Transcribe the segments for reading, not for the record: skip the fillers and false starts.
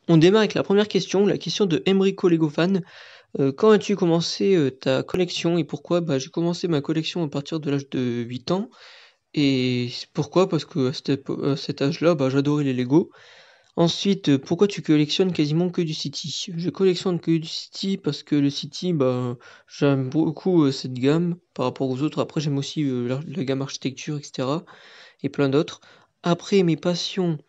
On démarre avec la première question, la question de Emrico Legofan. Quand as-tu commencé ta collection et pourquoi? J'ai commencé ma collection à partir de l'âge de 8 ans. Et pourquoi? Parce que à cet âge-là, j'adorais les Lego. Ensuite, pourquoi tu collectionnes quasiment que du City? Je collectionne que du City parce que le City, j'aime beaucoup cette gamme par rapport aux autres. Après, j'aime aussi la gamme architecture, etc. et plein d'autres. Après, mes passions,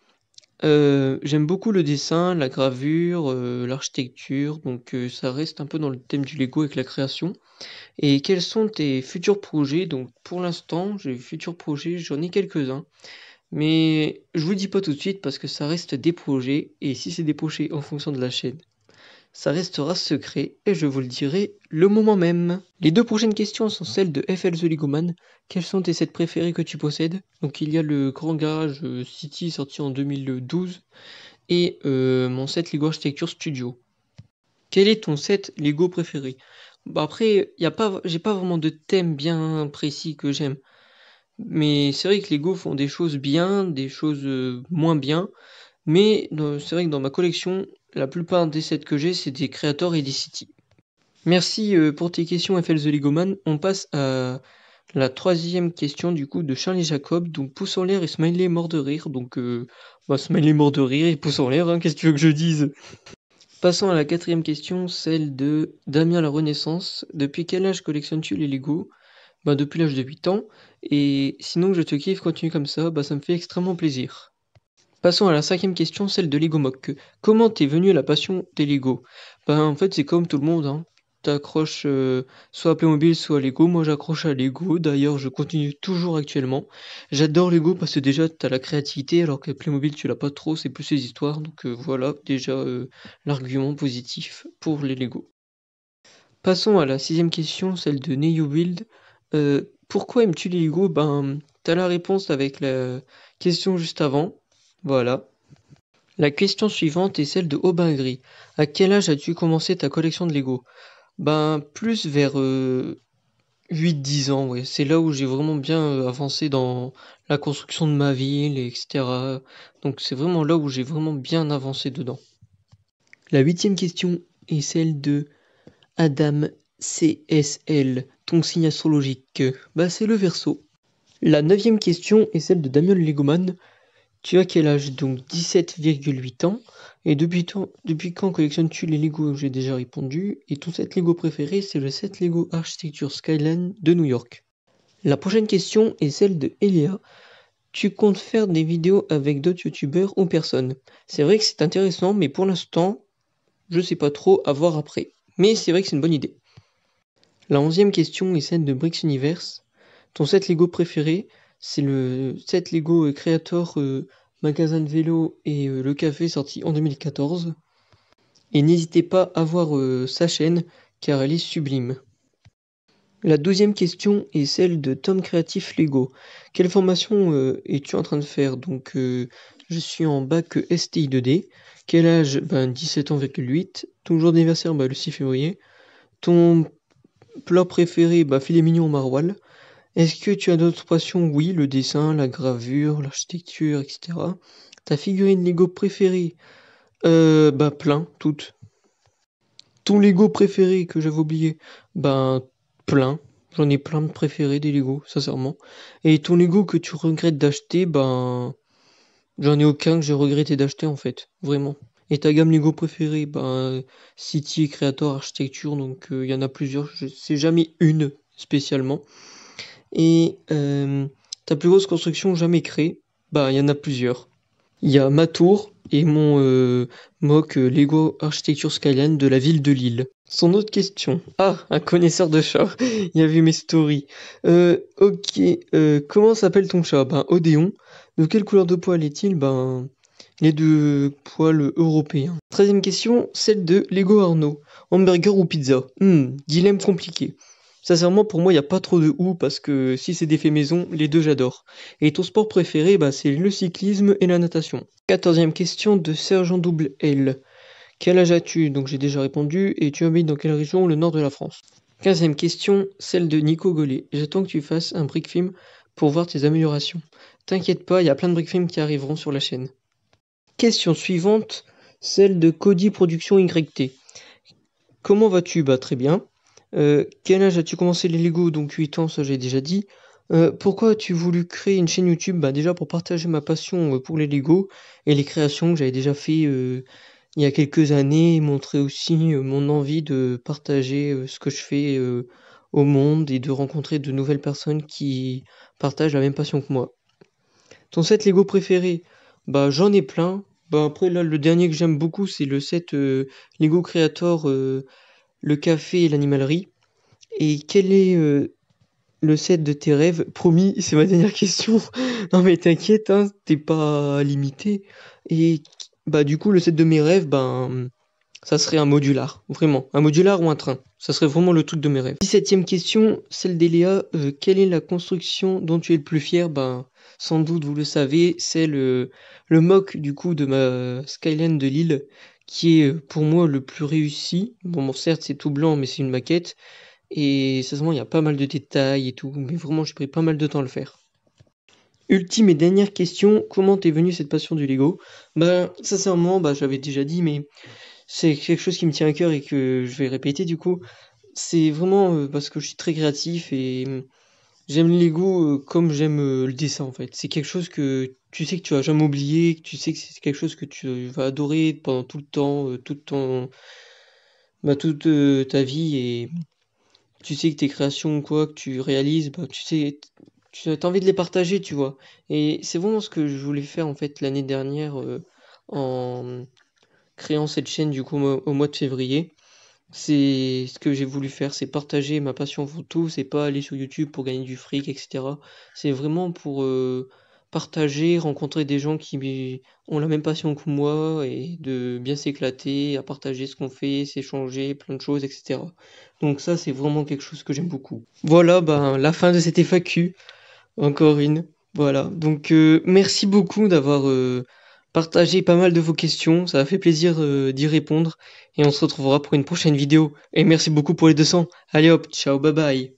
j'aime beaucoup le dessin, la gravure, l'architecture, donc ça reste un peu dans le thème du Lego avec la création. Et quels sont tes futurs projets? Donc pour l'instant, j'ai futurs projets, j'en ai quelques-uns. Mais je vous dis pas tout de suite parce que ça reste des projets, et si c'est des projets en fonction de la chaîne, ça restera secret et je vous le dirai le moment même. Les deux prochaines questions sont celles de FL The Legoman. Quels sont tes sets préférés que tu possèdes? Donc il y a le Grand Garage City sorti en 2012 et mon set Lego Architecture Studio. Quel est ton set Lego préféré? Après, j'ai pas vraiment de thème bien précis que j'aime. Mais c'est vrai que Lego font des choses bien, des choses moins bien. Mais c'est vrai que dans ma collection, la plupart des sets que j'ai, c'est des Creator et des City. Merci pour tes questions, FL The Legoman. On passe à la troisième question du coup de Charlie Jacob. Donc pouce en l'air et smiley mort de rire. Donc smiley mort de rire et pouce en l'air, hein, qu'est-ce que tu veux que je dise? Passons à la quatrième question, celle de Damien la Renaissance. Depuis quel âge collectionnes-tu les Lego? Depuis l'âge de 8 ans. Et sinon je te kiffe, continue comme ça, ça me fait extrêmement plaisir. Passons à la cinquième question, celle de Lego Mock. Comment t'es venu la passion des Lego? En fait, c'est comme tout le monde, hein. T'accroches soit à Playmobil, soit à Lego. Moi, j'accroche à Lego. D'ailleurs, je continue toujours actuellement. J'adore Lego parce que déjà, t'as la créativité, alors que Playmobil, tu l'as pas trop, c'est plus les histoires. Donc voilà, déjà, l'argument positif pour les Lego. Passons à la sixième question, celle de Neo Build. Pourquoi aimes-tu les Lego? T'as la réponse avec la question juste avant. Voilà. La question suivante est celle de Aubin Gris. À quel âge as-tu commencé ta collection de Lego? Plus vers 8-10 ans, ouais. C'est là où j'ai vraiment bien avancé dans la construction de ma ville, etc. Donc c'est vraiment là où j'ai vraiment bien avancé dedans. La huitième question est celle de Adam CSL. Ton signe astrologique? C'est le Verseau. La neuvième question est celle de Damien le Legoman. Tu as quel âge? Donc 17,8 ans. Et depuis quand collectionnes-tu les Lego? J'ai déjà répondu. Et ton set Lego préféré, c'est le set Lego Architecture Skyline de New York. La prochaine question est celle de Elia. Tu comptes faire des vidéos avec d'autres youtubeurs ou personnes? C'est vrai que c'est intéressant, mais pour l'instant, je sais pas trop, à voir après. Mais c'est vrai que c'est une bonne idée. La 11e question est celle de Bricks Universe. Ton set Lego préféré, c'est le set Lego Creator Magasin de vélo et le café sorti en 2014. Et n'hésitez pas à voir sa chaîne car elle est sublime. La 12e question est celle de Tom Creatif Lego. Quelle formation es-tu en train de faire? Donc je suis en bac STI 2D. Quel âge? 17 ans,8. Ton jour d'anniversaire? Le 6 février. Ton plat préféré? Filet mignon au maroilles. Est-ce que tu as d'autres passions? Oui, le dessin, la gravure, l'architecture, etc. Ta figurine Lego préférée? Plein, toutes. Ton Lego préféré que j'avais oublié? Plein. J'en ai plein de préférés des Lego, sincèrement. Et ton Lego que tu regrettes d'acheter? J'en ai aucun que j'ai regretté d'acheter en fait, vraiment. Et ta gamme Lego préférée? City, Creator, Architecture, donc il y en a plusieurs. Je sais jamais une spécialement. Et ta plus grosse construction jamais créée? Il y en a plusieurs. Il y a ma tour et mon mock Lego Architecture Skyline de la ville de Lille. Son autre question. Ah, un connaisseur de chats. Il a vu mes stories. Ok. Comment s'appelle ton chat? Odéon. De quelle couleur de poil est-il? Les deux poils européens. 13e question, celle de Lego Arnaud. Hamburger ou pizza? Dilemme compliqué. Sincèrement, pour moi, il n'y a pas trop de ou parce que si c'est des faits maison, les deux j'adore. Et ton sport préféré, c'est le cyclisme et la natation. 14e question de Sergent Double L. Quel âge as-tu? Donc j'ai déjà répondu. Et tu habites dans quelle région? Le nord de la France. 15e question, celle de Nico Gollet. J'attends que tu fasses un brick film pour voir tes améliorations. T'inquiète pas, il y a plein de brick films qui arriveront sur la chaîne. Question suivante, Celle de Cody Production YT. Comment vas-tu? Bah très bien. Quel âge as-tu commencé les Lego? Donc 8 ans, ça j'ai déjà dit. Pourquoi as-tu voulu créer une chaîne YouTube? Bah déjà pour partager ma passion pour les Lego et les créations que j'avais déjà fait il y a quelques années, et montrer aussi mon envie de partager ce que je fais au monde et de rencontrer de nouvelles personnes qui partagent la même passion que moi. Ton set Lego préféré? Bah j'en ai plein. Bah après là le dernier que j'aime beaucoup c'est le set Lego Creator le café et l'animalerie. Et quel est le set de tes rêves? Promis, c'est ma dernière question. Non mais t'inquiète, hein, t'es pas limité. Et bah du coup le set de mes rêves, ben ça serait un modular, vraiment. Un modular ou un train. Ça serait vraiment le truc de mes rêves. 17e question, celle d'Eléa. Quelle est la construction dont tu es le plus fier? Ben, sans doute, vous le savez, c'est le mock du coup de ma Skyline de Lille, qui est pour moi le plus réussi. Bon, certes, c'est tout blanc, mais c'est une maquette. Et sincèrement, il y a pas mal de détails et tout. Mais vraiment, j'ai pris pas mal de temps à le faire. Ultime et dernière question, comment t'es venue cette passion du Lego? Ben, sincèrement, bah, j'avais déjà dit, mais c'est quelque chose qui me tient à cœur et que je vais répéter du coup. C'est vraiment parce que je suis très créatif et j'aime le Lego comme j'aime le dessin en fait. C'est quelque chose que tu sais que tu vas jamais oublier, que tu sais que c'est quelque chose que tu vas adorer pendant tout le temps, toute ta vie et tu sais que tes créations ou quoi que tu réalises, bah, tu sais, tu as envie de les partager, tu vois. Et c'est vraiment ce que je voulais faire en fait l'année dernière en créant cette chaîne du coup au mois de février. C'est ce que j'ai voulu faire, c'est partager ma passion pour tout, c'est pas aller sur YouTube pour gagner du fric, etc. C'est vraiment pour partager, rencontrer des gens qui ont la même passion que moi et de bien s'éclater, à partager ce qu'on fait, s'échanger, plein de choses, etc. Donc ça, c'est vraiment quelque chose que j'aime beaucoup. Voilà, ben la fin de cette FAQ. Encore une. Voilà. Donc, merci beaucoup d'avoir partagé pas mal de vos questions. Ça a fait plaisir d'y répondre. Et on se retrouvera pour une prochaine vidéo. Et merci beaucoup pour les 200. Allez hop, ciao, bye bye.